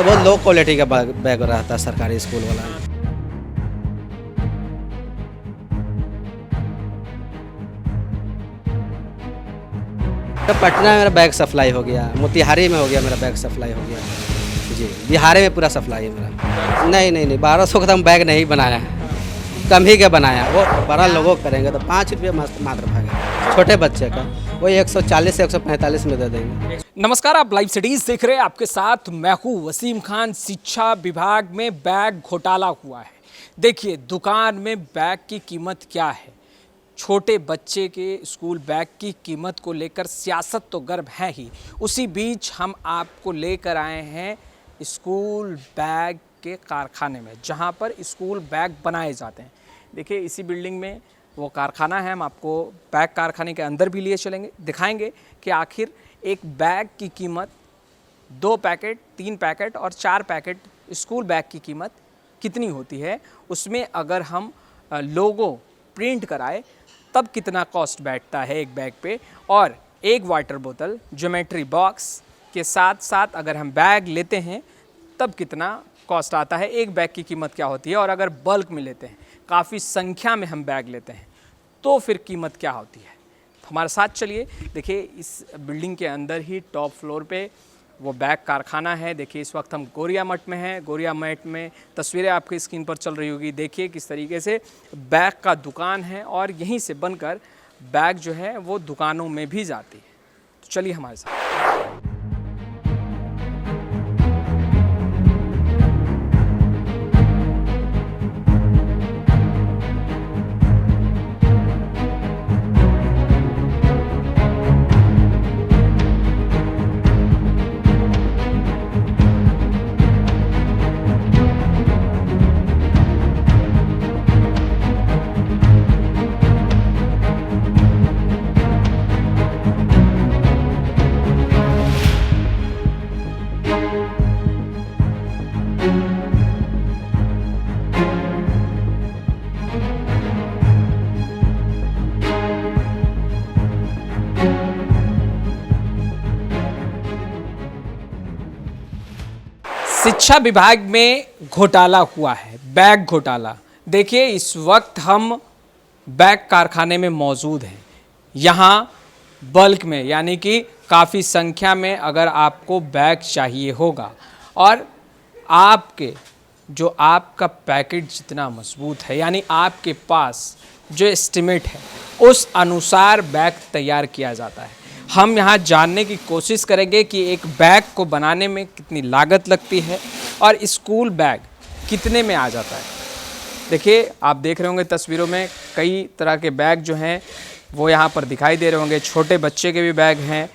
बहुत low quality का bag रहता है सरकारी स्कूल वाला। तो पटना में मेरा बैग सप्लाई हो गया, मोतिहारी में हो गया, मेरा बैग सप्लाई हो गया जी। बिहार में पूरा सप्लाई है मेरा। नहीं 1200 का तो हम बैग नहीं बनाया है, कम ही का बनाया। वो बड़ा लोगों करेंगे तो 5 रुपये मात्र भागे, छोटे बच्चे का वही 140 से 145 में दे देंगे। नमस्कार, आप लाइव सिटीज देख रहे हैं। आपके साथ मैं हूं वसीम खान। शिक्षा विभाग में बैग घोटाला हुआ है। देखिए, दुकान में बैग की कीमत क्या है। छोटे बच्चे के स्कूल बैग की कीमत को लेकर सियासत तो गर्म है ही, उसी बीच हम आपको लेकर आए हैं स्कूल बैग के कारखाने में, जहां पर स्कूल बैग बनाए जाते हैं। देखिए, इसी बिल्डिंग में वो कारखाना है। हम आपको बैग कारखाने के अंदर भी लिए चलेंगे, दिखाएंगे कि आखिर एक बैग की कीमत 2 पैकेट, 3 पैकेट और 4 पैकेट स्कूल बैग की कीमत कितनी होती है। उसमें अगर हम लोगो प्रिंट कराए तब कितना कॉस्ट बैठता है एक बैग पे, और एक वाटर बोतल ज्योमेट्री बॉक्स के साथ साथ अगर हम बैग लेते हैं तब कितना कॉस्ट आता है, एक बैग की कीमत क्या होती है। और अगर बल्क में लेते हैं, काफ़ी संख्या में हम बैग लेते हैं, तो फिर कीमत क्या होती है। हमारे साथ चलिए। देखिए, इस बिल्डिंग के अंदर ही टॉप फ्लोर पे वो बैग कारखाना है। देखिए, इस वक्त हम गोरिया मठ में हैं। गोरिया मठ में तस्वीरें आपकी स्क्रीन पर चल रही होगी। देखिए किस तरीके से बैग का दुकान है और यहीं से बनकर बैग जो है वो दुकानों में भी जाती है। तो चलिए हमारे साथ। शिक्षा विभाग में घोटाला हुआ है, बैग घोटाला। देखिए, इस वक्त हम बैग कारखाने में मौजूद हैं। यहाँ बल्क में, यानी कि काफ़ी संख्या में अगर आपको बैग चाहिए होगा और आपका पैकेट जितना मजबूत है, यानी आपके पास जो एस्टिमेट है उस अनुसार बैग तैयार किया जाता है। हम यहाँ जानने की कोशिश करेंगे कि एक बैग को बनाने में कितनी लागत लगती है और स्कूल बैग कितने में आ जाता है। देखिए, आप देख रहे होंगे तस्वीरों में कई तरह के बैग जो हैं वो यहाँ पर दिखाई दे रहे होंगे। छोटे बच्चे के भी बैग हैं।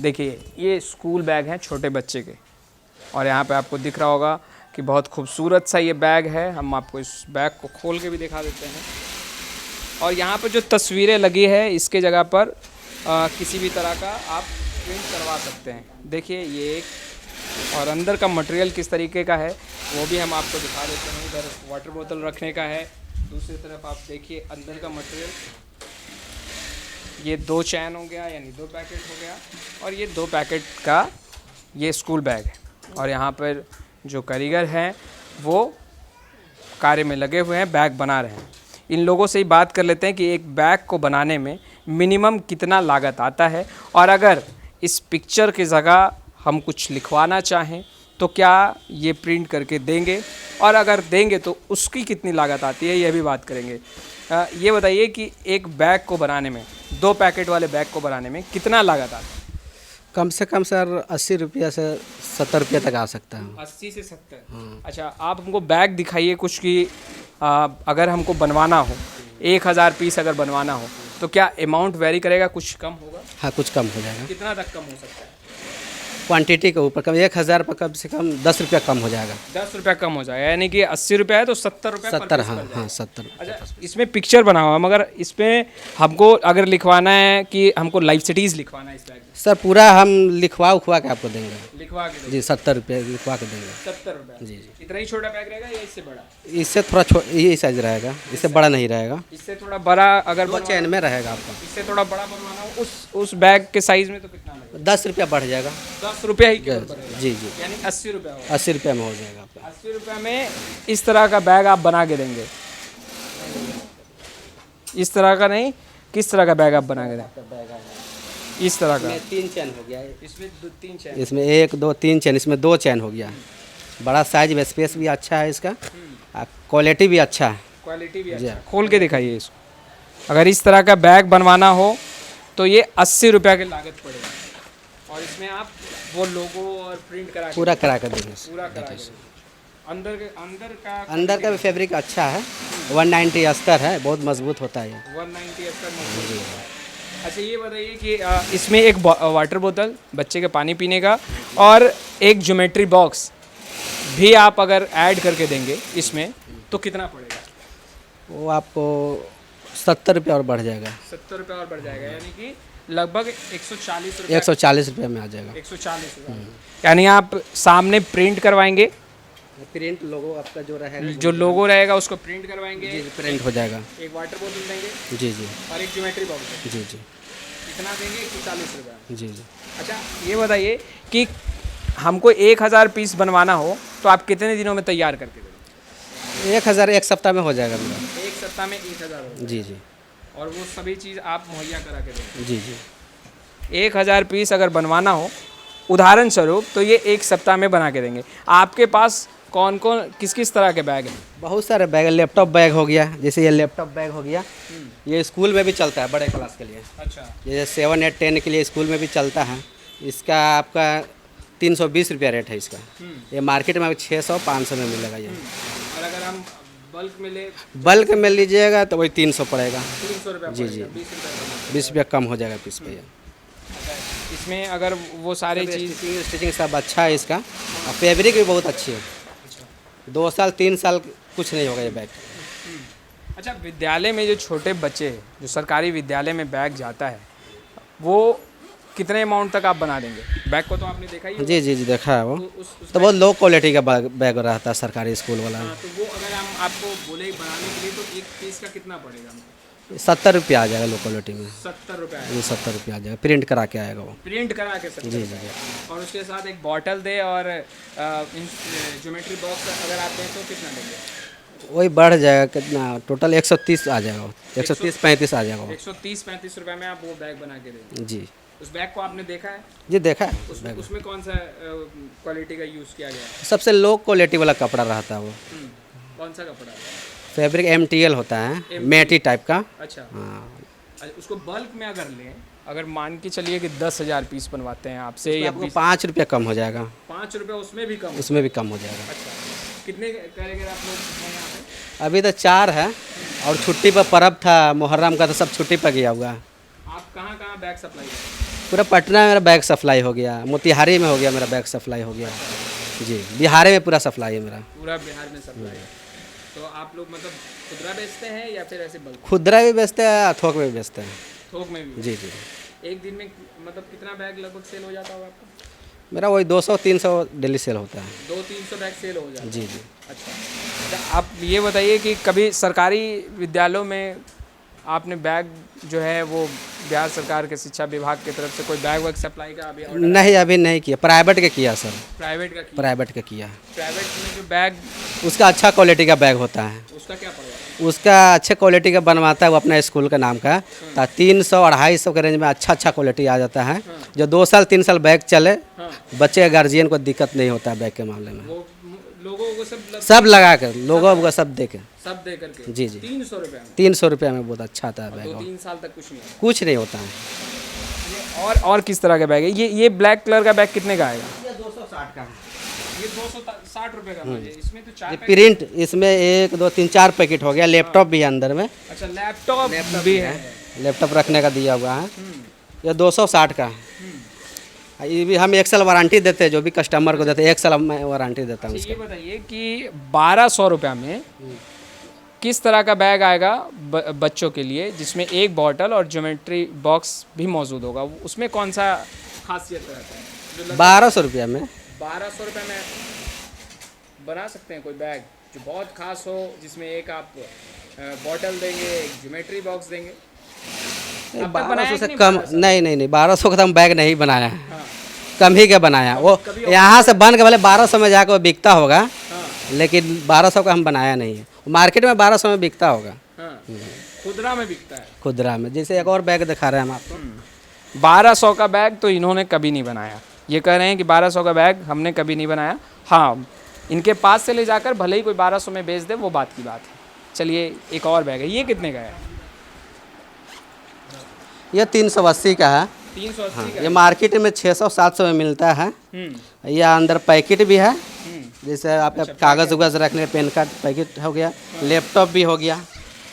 देखिए, ये स्कूल बैग हैं छोटे बच्चे के, और यहाँ पे आपको दिख रहा होगा कि बहुत खूबसूरत सा ये बैग है। हम आपको इस बैग को खोल के भी दिखा देते हैं। और यहाँ पर जो तस्वीरें लगी है, इसके जगह पर किसी भी तरह का आप प्रिंट करवा सकते हैं। देखिए, ये एक, और अंदर का मटेरियल किस तरीके का है वो भी हम आपको दिखा देते हैं। इधर वाटर बोतल रखने का है, दूसरी तरफ आप देखिए अंदर का मटेरियल। ये 2 चैन हो गया, यानी 2 पैकेट हो गया, और ये 2 पैकेट का ये स्कूल बैग है। और यहाँ पर जो कारीगर हैं वो कार्य में लगे हुए हैं, बैग बना रहे हैं। इन लोगों से ही बात कर लेते हैं कि एक बैग को बनाने में मिनिमम कितना लागत आता है, और अगर इस पिक्चर की जगह हम कुछ लिखवाना चाहें तो क्या ये प्रिंट करके देंगे, और अगर देंगे तो उसकी कितनी लागत आती है, यह भी बात करेंगे। ये बताइए कि एक बैग को बनाने में, 2 पैकेट वाले बैग को बनाने में कितना लागत आता है? कम से कम सर 80 रुपये से 70 रुपये तक आ सकता है। 80 से 70। अच्छा, आप हमको बैग दिखाइए कुछ कि अगर हमको बनवाना हो, 1000 पीस अगर बनवाना हो तो क्या अमाउंट वेरी करेगा, कुछ कम होगा? हाँ, कुछ कम हो जाएगा। कितना तक कम हो सकता है? क्वांटिटी के ऊपर कम, 1000 पर कम से कम 10 रुपया कम हो जाएगा। 10 रुपया कम हो जाएगा, यानी कि 80 रुपया है तो 70 रुपया 70, हाँ 70। अच्छा, इसमें पिक्चर बना हुआ है, मगर इसमें हमको अगर लिखवाना है कि हमको लाइव सिटीज़ लिखवाना है इस बैग में, सर पूरा हम लिखवा के आपको देंगे। लिखवा के देंगे। जी 70 रुपये लिखवा के देंगे। 70 रुपये। जी जी। इतना ही छोटा बैग रहेगा या इससे बड़ा? इससे थोड़ा यही साइज रहेगा, इससे बड़ा नहीं रहेगा। इससे थोड़ा बड़ा अगर दो चैन में रहेगा आपका। इससे थोड़ा बड़ा बनवाना हो उस बैग के साइज में तो कितना लगेगा? 10 रुपया बढ़ जाएगा। 10 रुपया ही केवल बढ़ेगा। जी जी। यानी 80 रुपया होगा। 80 रुपये में हो जाएगा आपका। 80 रुपये में इस तरह का बैग आप बना के देंगे। इस तरह का नहीं, किस तरह का बैग आप बना के देंगे? इस तरह का। इसमें 3 चैन हो गया, इसमें 3 चैन। इसमें 1 2 3 चैन, इसमें 2 चैन हो गया। बड़ा साइज में स्पेस भी अच्छा है इसका, क्वालिटी भी अच्छा है। क्वालिटी भी अच्छा। खोल के दिखाइए इसको। अगर इस तरह का बैग बनवाना हो तो ये 80 रुपये की लागत पड़ेगा। और इसमें आप वो लोगो और प्रिंट करा पूरा करा कर देंगे। पूरा करा के अंदर का भी फैब्रिक अच्छा है। 190 अस्तर है, बहुत मजबूत होता है ये। 190 अस्तर मजबूत है। अच्छा ये बताइए कि इसमें एक वाटर बोतल बच्चे के पानी पीने का और एक ज्योमेट्री बॉक्स भी आप अगर ऐड करके देंगे इसमें तो कितना पड़ेगा? वो आपको 70 रुपये और बढ़ जाएगा। 70 रुपये और बढ़ जाएगा, यानी कि लगभग 140 रुपये। 140 रुपये में आ जाएगा। 140 रुपये। यानी आप सामने प्रिंट करवाएंगे, प्रिंट लोगो आपका जो रहेगा, जो लोगो रहेगा उसको प्रिंट करवाएंगे। जी प्रिंट हो जाएगा। एक वाटर बोतल देंगे। जी जी। और एक ज्योमेट्री बॉक्स। जी जी। कितना देंगे? 140 रुपये। जी जी। अच्छा ये बताइए कि हमको 1000 पीस बनवाना हो तो आप कितने दिनों में तैयार करके देंगे? 1000 एक सप्ताह में हो जाएगा मेरा। एक सप्ताह में 1000 हो? जी जी। और वो सभी चीज़ आप मुहैया करा के देंगे? जी जी। 1000 पीस अगर बनवाना हो उदाहरण स्वरूप तो ये एक सप्ताह में बना के देंगे। आपके पास कौन कौन किस किस तरह के बैग हैं? बहुत सारे बैग। लैपटॉप बैग हो गया, जैसे ये लैपटॉप बैग हो गया, ये स्कूल में भी चलता है बड़े क्लास के लिए। अच्छा। ये 7 8 10 के लिए स्कूल में भी चलता है। इसका आपका 320 रुपया रेट है इसका। ये मार्केट में 600 500 में मिलेगा ये। और अगर हम बल्क में ले, बल्क में लीजिएगा तो वही 300 पड़ेगा। 300 रुपया जी जी। 20 रुपये। 20 रुपया कम हो जाएगा पीस पे। इसमें अगर वो सारे चीज़ स्टिचिंग सब अच्छा है इसका, और फैब्रिक भी बहुत अच्छी है। 2 साल 3 साल कुछ नहीं होगा ये बैग। अच्छा विद्यालय में जो छोटे बच्चे जो सरकारी विद्यालय में बैग जाता है वो कितने अमाउंट तक आप बना देंगे? बैग को तो आपने देखा ही होगा। जी जी जी देखा है वो। उस तो बहुत लो क्वालिटी का बैग रहता है सरकारी स्कूल वाला। हाँ, तो वो अगर हम आपको बोले बनाने के लिए तो एक पीस का कितना पड़ेगा हमको? 70 रुपया आ जाएगा लो क्वालिटी में। 70 रुपये। ये 70 रुपया आ जाएगा, प्रिंट करा के आएगा वो। प्रिंट करा के 70 जी रुपये। जी। और उसके साथ एक बॉटल दे और ज्योमेट्री बॉक्स अगर आप दें तो कितना देंगे? वही बढ़ जाएगा कितना, टोटल 130 आ जाएगा वो। 130 35 आ जाएगा वो। 130-35 रुपये में आप वो बैग बना के देंगे। जी उस बैग को आपने देखा है? जी देखा है। उसमें कौन सा क्वालिटी का यूज़ किया गया है? सबसे लो क्वालिटी वाला कपड़ा रहता है वो। कौन सा कपड़ा है? फैब्रिक MTL होता है, मैटी टाइप का। अच्छा। हाँ। अच्छा, उसको बल्क में अगर लें, अगर मान के चलिए कि 10,000 पीस बनवाते हैं आपसे या आपको 5 रुपया कम हो जाएगा। 5 रुपये उसमें भी कम? उसमें भी कम हो जाएगा। अच्छा कितने कारीगर आप लोग हैं यहाँ पे? अभी तो 4 है, और छुट्टी पर पर्व था मुहर्रम का, तो सब छुट्टी पर गया हुआ है। आप कहाँ बैग सप्लाई करते हैं? पूरा पटना में मेरा बैग सप्लाई हो गया, मोतिहारी में हो गया मेरा बैग सप्लाई हो गया। जी बिहार में पूरा सप्लाई है मेरा। पूरा बिहार में सप्लाई है। तो आप लोग मतलब खुदरा बेचते हैं या फिर ऐसे बल्क? खुदरा भी बेचते हैं, थोक में भी बेचते हैं। थोक में भी? जी जी। एक दिन में मतलब कितना बैग लगभग सेल हो जाता होगा आपका? मेरा वही 200-300 डेली सेल होता है। 200-300 बैग सेल हो जाता है? जी जी। अच्छा आप ये बताइए कि कभी सरकारी विद्यालयों में आपने बैग जो है वो बिहार सरकार के शिक्षा विभाग की तरफ से कोई बैग वैग सप्लाई का अभी ऑर्डर? नहीं अभी नहीं किया, प्राइवेट का किया सर। प्राइवेट का किया? प्राइवेट का किया। प्राइवेट में जो बैग उसका अच्छा क्वालिटी का बैग होता है। उसका क्या पड़ेगा? उसका अच्छे क्वालिटी का बनवाता है वो अपना स्कूल का नाम का, तो 300-250 के रेंज में अच्छा क्वालिटी आ जाता है। जो 2 साल 3 साल बैग चले, बच्चे के गार्जियन को दिक्कत नहीं होता है बैग के मामले में। वो लोगों को सब लगा कर, लोगों को सब दे के। सब दे करके? जी जी। 300 रुपये में? 300 रुपये में बहुत अच्छा आता है बैग। 2-3 साल तक कुछ नहीं है? कुछ नहीं होता है। और किस तरह का बैग है ये ब्लैक कलर का बैग कितने का आएगा? ये 260 का है। ये 260 रुपये का है। इसमें तो 4 प्रिंट, इसमें 1 2 3 4 पैकेट हो गया। लैपटॉप भी है अंदर में। अच्छा लैपटॉप भी है? लैपटॉप रखने का दिया हुआ है। ये 260 का है। ये भी हम 1 साल वारंटी देते हैं, जो भी कस्टमर को देते हैं 1 साल मैं वारंटी देता हूँ। ये बताइए कि 1200 रुपये में किस तरह का बैग आएगा बच्चों के लिए, जिसमें एक बॉटल और ज्योमेट्री बॉक्स भी मौजूद होगा? उसमें कौन सा खासियत रहता है? 1200 रुपया में 1200 रुपये में बना सकते हैं कोई बैग जो बहुत खास हो, जिसमें एक आप बॉटल देंगे, एक ज्योमेट्री बॉक्स देंगे। अब तक बनाया 1200 कि से नहीं कम 1200? नहीं 1200 का तो हम बैग नहीं बनाया है, हाँ कम ही का बनाया। वो कभी यहाँ से बन के भले 1200 में जाकर वो बिकता होगा, हाँ लेकिन 1200 का हम बनाया नहीं है। मार्केट में 1200 में बिकता होगा हाँ, खुदरा में बिकता है। खुदरा में। जैसे एक और बैग दिखा रहे हैं हम आपको, 1200 का बैग तो इन्होंने कभी नहीं बनाया। ये कह रहे हैं कि 1200 का बैग हमने कभी नहीं बनाया। हाँ, इनके पास से ले जाकर भले ही कोई 1200 में बेच दे, वो बात की बात है। चलिए एक और बैग है, ये कितने का है? ये 380 का है। 380 का ये मार्केट में 600-700 में मिलता है। हम्म ये अंदर पैकेट भी है, हम्म। जैसे आपका कागज़ उगज रखने पेन कार्ड पैकेट हो गया, लैपटॉप भी हो गया,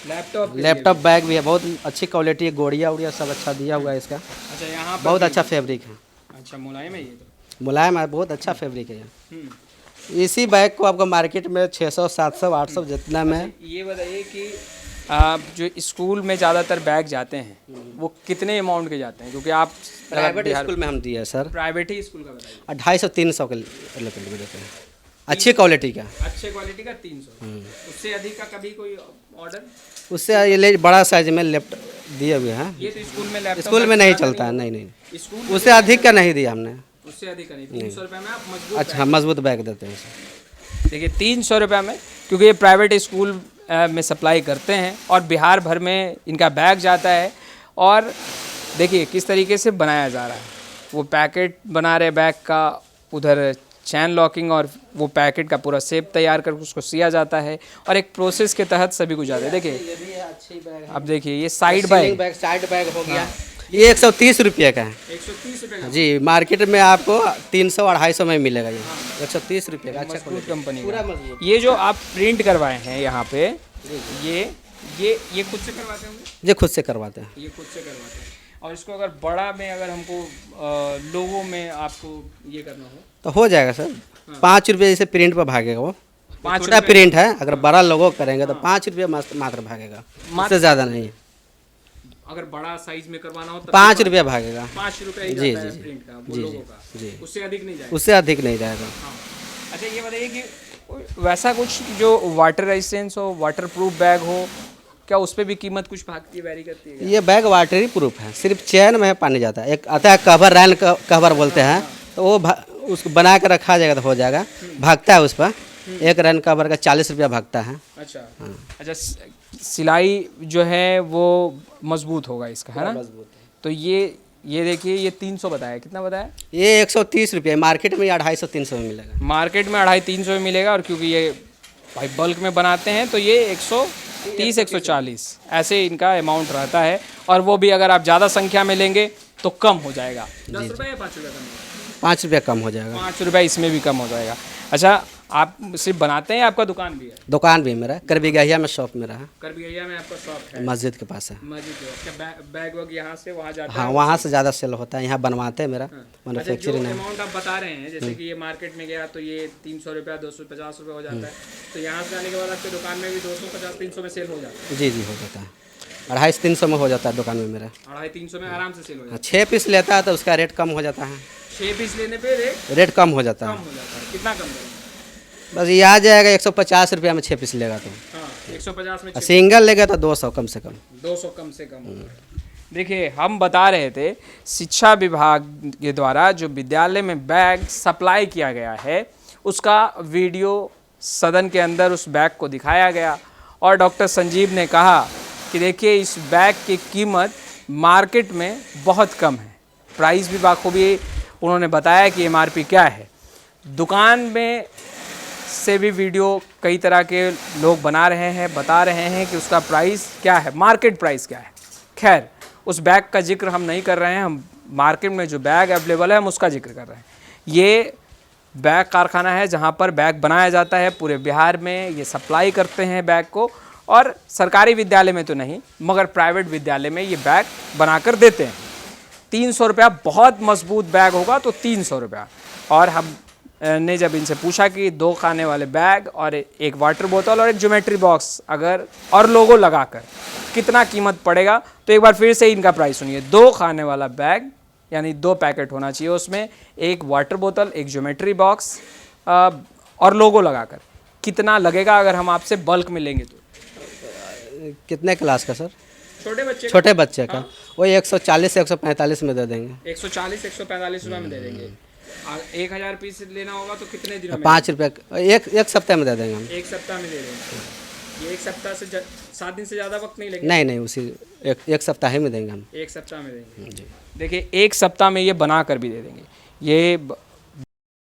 लैपटॉप बैग भी है। बहुत अच्छी क्वालिटी है, गोड़िया उड़िया सब अच्छा दिया हुआ है इसका। अच्छा, यहाँ पर बहुत भी- अच्छा फैब्रिक है, अच्छा, मुलायम है ये तो। मुलायम है, बहुत अच्छा फैब्रिक है ये। हम्म। इसी बैग को आपको मार्केट में 600, 700, 800 जितना में। ये बताइए कि आप जो स्कूल में ज़्यादातर बैग जाते हैं वो कितने अमाउंट के जाते हैं? क्योंकि आप प्राइवेट स्कूल में हम दिए सर, प्राइवेट ही स्कूल का बताइए। 250-300 के लेकर में देते हैं, अच्छी क्वालिटी का। अच्छे क्वालिटी का 300। उससे अधिक का कभी कोई ऑर्डर? उससे ये ले बड़ा साइज में लैपटॉप दिए हुए हैं। ये तो स्कूल में लैपटॉप स्कूल में नहीं चलता है, नहीं स्कूल उससे अधिक का नहीं दिया हमने। उससे अधिक का नहीं। 300 रुपये में आप मजबूत अच्छा, मजबूत बैग देते हैं इसे। देखिए 300 रुपये में, क्योंकि ये प्राइवेट स्कूल में सप्लाई करते हैं और बिहार भर में इनका बैग जाता है। और देखिए किस तरीके से बनाया जा रहा है, वो पैकेट बना रहे बैग का, उधर चैन लॉकिंग और वो पैकेट का पूरा शेप तैयार कर उसको सिया जाता है और एक प्रोसेस के तहत सभी कुछ जाता है। देखिए ये भी अच्छी बैग है। अब देखिए ये साइड बैग साइड बैग हो गया, ये 130 रुपये का है 130 रुपये का, जी। मार्केट में आपको 300-250 में मिलेगा ये, 130 रुपये का। अच्छा मजबूत कंपनी पूरा का। मजबूत। ये जो आप प्रिंट करवाए हैं यहाँ पे, ये खुद से करवाते होंगे? ये खुद से करवाते हैं। ये खुद से करवाते हैं। और इसको अगर बड़ा में अगर हमको लोगों में आपको ये करना हो तो हो जाएगा सर। 5 रुपये जैसे प्रिंट पर भागेगा वो, 5 छोटा प्रिंट है। अगर बड़ा लोगो करेंगे तो 5 रुपये मात्र भागेगा, उससे ज़्यादा नहीं। अगर बड़ा साइज में करवाना हो तो 5 रुपये भागेगा 5 रुपये ही जी, जाता है जी, प्रिंट का, वो जी, लोगों जी, का। जी। उससे अधिक नहीं जाएगा। उससे अधिक नहीं जाएगा। हाँ। अच्छा, ये बताइए कि वैसा कुछ जो वाटर रेजिस्टेंस हो, वाटर प्रूफ बैग हो, क्या उस पर भी कीमत कुछ भागती है, वैरी करती है? ये बैग वाटरी प्रूफ है, सिर्फ चैन में पानी जाता है। एक आता है कवर, रैन कवर बोलते हैं, तो वो उसको बना के रखा जाएगा तो हो जाएगा। भागता है उस पर, एक रैन कवर का 40 रुपया भागता है। अच्छा अच्छा, सिलाई जो है वो मजबूत होगा इसका, है ना? मजबूत है। तो ये देखिए, ये 300 बताया, कितना बताया? ये 130 रुपये, मार्केट में 250-300 में मिलेगा। मार्केट में 250-300 में मिलेगा, और क्योंकि ये भाई बल्क में बनाते हैं तो ये 130-140 ऐसे इनका अमाउंट रहता है। और वो भी अगर आप ज़्यादा संख्या में लेंगे तो कम हो जाएगा। 10 रुपये या 5 रुपये कम? 5 रुपया कम हो जाएगा। 5 रुपये इसमें भी कम हो जाएगा। अच्छा, आप सिर्फ बनाते हैं या आपका दुकान भी है? दुकान भी मेरा करबीगहिया में शॉप मेरा है, करबिया में आपका शॉप है? मस्जिद के पास है। मस्जिद है। क्या बैग वैग यहाँ से वहाँ जाता हाँ, है? वहाँ से ज़्यादा सेल होता है, यहाँ बनवाते हैं मेरा अच्छा, जो मैन्युफैक्चरिंग है। अमाउंट आप बता रहे हैं, जैसे कि ये मार्केट में गया तो ये 300 रुपया, 250 रुपये हो जाता है, तो यहाँ से आने के बाद आपके दुकान में भी 250-300 में सेल हो जाता है? जी जी, हो जाता है। 250-300 में हो जाता है दुकान में मेरा। 250-300 में आराम से सेल हो जाता 6 पीस लेता है तो उसका रेट कम हो जाता है। है। 6 पीस लेने पे रेट कम हो जाता कम है। हो जाता है। कितना कम करेंगे? बस ये आ जाएगा 150 रुपया में 6 पीस लेगा तो। हाँ, 150 में 6, सिंगल लेगा तो 200 कम से कम। 200 कम से कम। देखिए, हम बता रहे थे शिक्षा विभाग के द्वारा जो विद्यालय में बैग सप्लाई किया गया है उसका वीडियो सदन के अंदर उस बैग को दिखाया गया, और डॉक्टर संजीव ने कहा कि देखिए इस बैग की कीमत मार्केट में बहुत कम है। प्राइस भी बाखूबी उन्होंने बताया कि एमआरपी क्या है। दुकान में से भी वीडियो कई तरह के लोग बना रहे हैं, बता रहे हैं कि उसका प्राइस क्या है, मार्केट प्राइस क्या है। खैर, उस बैग का जिक्र हम नहीं कर रहे हैं, हम मार्केट में जो बैग अवेलेबल है हम उसका जिक्र कर रहे हैं। ये बैग कारखाना है जहाँ पर बैग बनाया जाता है, पूरे बिहार में ये सप्लाई करते हैं बैग को, और सरकारी विद्यालय में तो नहीं मगर प्राइवेट विद्यालय में ये बैग बनाकर देते हैं। 300 रुपया, बहुत मजबूत बैग होगा तो 300 रुपया। और हम ने जब इनसे पूछा कि 2 खाने वाले बैग और एक वाटर बोतल और एक ज्योमेट्री बॉक्स अगर और लोगो लगाकर कितना कीमत पड़ेगा, तो एक बार फिर से इनका प्राइस सुनिए। 2 खाने वाला बैग यानी 2 पैकेट होना चाहिए उसमें, एक वाटर बोतल, एक ज्योमेट्री बॉक्स और लोगो लगाकर। कितना लगेगा अगर हम आपसे बल्क में लेंगे तो? कितने क्लास का सर? छोटे बच्चे का वही 140 से 145 में दे देंगे। 140-145 रुपये में दे देंगे। 1000 पीस लेना होगा तो कितने दिनों में? 5 रुपये एक सप्ताह में दे देंगे हम। 1 सप्ताह में दे देंगे। ये 1 सप्ताह से 7 दिन से ज़्यादा वक्त नहीं लगेगा? नहीं, उसी एक सप्ताह ही में देंगे हम। 1 सप्ताह में देंगे जी। देखिए 1 सप्ताह में ये बना कर भी दे देंगे। ये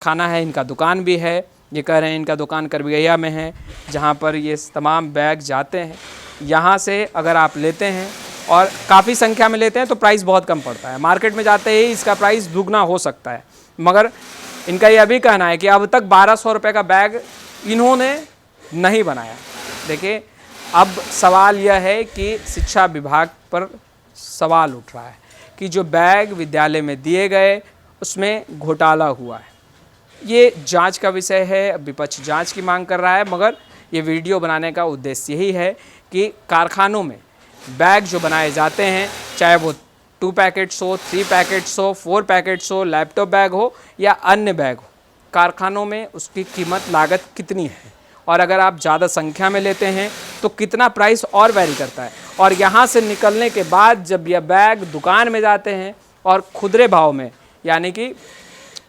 खाना है, इनका दुकान भी है। ये कह रहे हैं इनका दुकान करबिया में है, जहाँ पर ये तमाम बैग जाते हैं। यहाँ से अगर आप लेते हैं और काफ़ी संख्या में लेते हैं तो प्राइस बहुत कम पड़ता है। मार्केट में जाते ही इसका प्राइस दुगना हो सकता है, मगर इनका यह भी कहना है कि अब तक 1200 रुपये का बैग इन्होंने नहीं बनाया। देखिए अब सवाल यह है कि शिक्षा विभाग पर सवाल उठ रहा है कि जो बैग विद्यालय में दिए गए उसमें घोटाला हुआ है। ये जांच का विषय है, विपक्ष जांच की मांग कर रहा है, मगर ये वीडियो बनाने का उद्देश्य यही है कि कारखानों में बैग जो बनाए जाते हैं, चाहे वो 2 पैकेट्स हो, 3 पैकेट्स हो, 4 पैकेट्स हो, लैपटॉप बैग हो या अन्य बैग हो, कारखानों में उसकी कीमत लागत कितनी है और अगर आप ज़्यादा संख्या में लेते हैं तो कितना प्राइस और वैरी करता है। और यहाँ से निकलने के बाद जब यह बैग दुकान में जाते हैं और खुदरे भाव में, यानी कि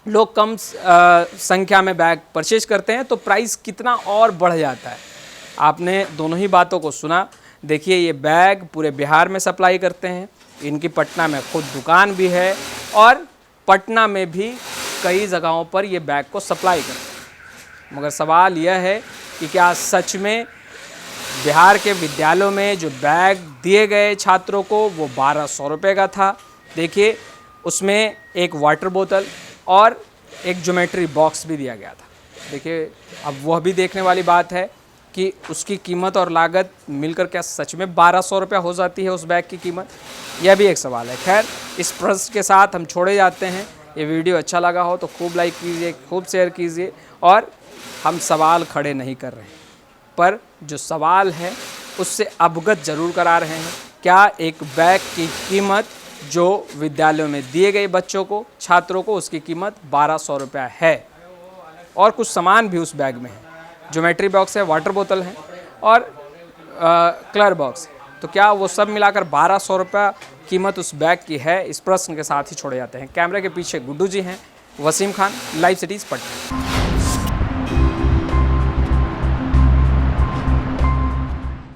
लोग कम संख्या में बैग परचेज करते हैं, तो प्राइस कितना और बढ़ जाता है। आपने दोनों ही बातों को सुना। देखिए ये बैग पूरे बिहार में सप्लाई करते हैं, इनकी पटना में खुद दुकान भी है और पटना में भी कई जगहों पर ये बैग को सप्लाई करते हैं। मगर सवाल यह है कि क्या सच में बिहार के विद्यालयों में जो बैग दिए गए छात्रों को वो 1200 रुपये का था? देखिए उसमें एक वाटर बोतल और एक ज्योमेट्री बॉक्स भी दिया गया था। देखिए अब वह भी देखने वाली बात है कि उसकी कीमत और लागत मिलकर क्या सच में 1200 रुपये हो जाती है उस बैग की कीमत? यह भी एक सवाल है। खैर इस प्रश्न के साथ हम छोड़े जाते हैं। ये वीडियो अच्छा लगा हो तो खूब लाइक कीजिए, खूब शेयर कीजिए। और हम सवाल खड़े नहीं कर रहे हैं, पर जो सवाल है उससे अवगत ज़रूर करा रहे हैं। क्या एक बैग की कीमत जो विद्यालयों में दिए गए बच्चों को, छात्रों को, उसकी कीमत 1200 रुपये है? और कुछ सामान भी उस बैग में है, ज्योमेट्री बॉक्स है, वाटर बोतल है और कलर बॉक्स है। तो क्या वो सब मिलाकर 1200 रुपये कीमत उस बैग की है? इस प्रश्न के साथ ही छोड़े जाते हैं। कैमरे के पीछे गुड्डू जी हैं, वसीम खान, लाइव सिटीज़ पटना।